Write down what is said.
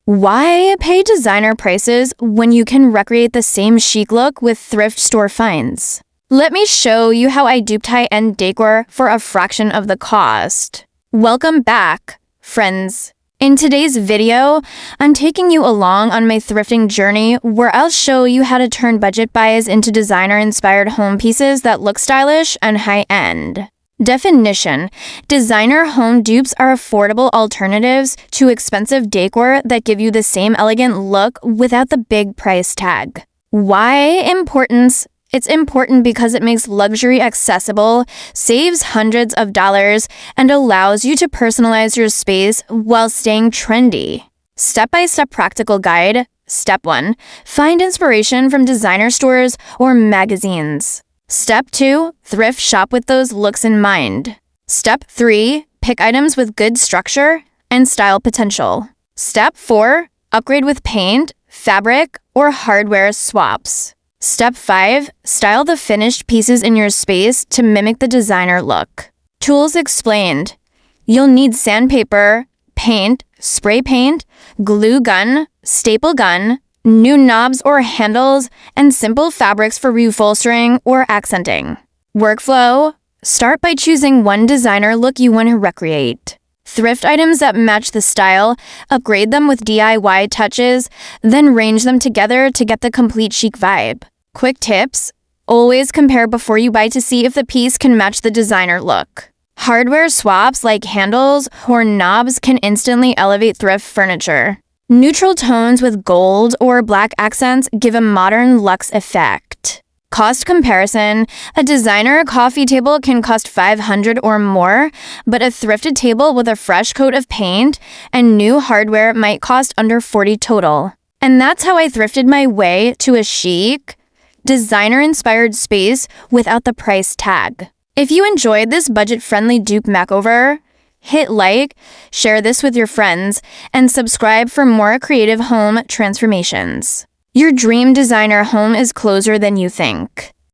Why pay designer prices when you can recreate the same chic look with thrift store finds? Let me show you how I duped high-end decor for a fraction of the cost. Welcome back, friends. In today's video, I'm taking you along on my thrifting journey where I'll show you how to turn budget buys into designer-inspired home pieces that look stylish and high-end. Definition: designer home dupes are affordable alternatives to expensive decor that give you the same elegant look without the big price tag. Why importance? It's important because it makes luxury accessible, saves hundreds of dollars, and allows you to personalize your space while staying trendy. Step-by-step practical guide. Step 1. Find inspiration from designer stores or magazines. Step 2. Thrift shop with those looks in mind. Step 3. Pick items with good structure and style potential. Step 4. Upgrade with paint, fabric, or hardware swaps. Step 5. Style the finished pieces in your space to mimic the designer look. Tools explained. You'll need sandpaper, paint, spray paint, glue gun, staple gun, new knobs or handles, and simple fabrics for reupholstering or accenting. Workflow: start by choosing one designer look you want to recreate. Thrift items that match the style, upgrade them with DIY touches, then range them together to get the complete chic vibe. Quick tips: always compare before you buy to see if the piece can match the designer look. Hardware swaps like handles or knobs can instantly elevate thrift furniture. Neutral tones with gold or black accents give a modern luxe effect. Cost comparison: a designer coffee table can cost $500 or more, but a thrifted table with a fresh coat of paint and new hardware might cost under $40 total. And that's how I thrifted my way to a chic, designer-inspired space without the price tag. If you enjoyed this budget-friendly dupe makeover, hit like, share this with your friends, and subscribe for more creative home transformations. Your dream designer home is closer than you think.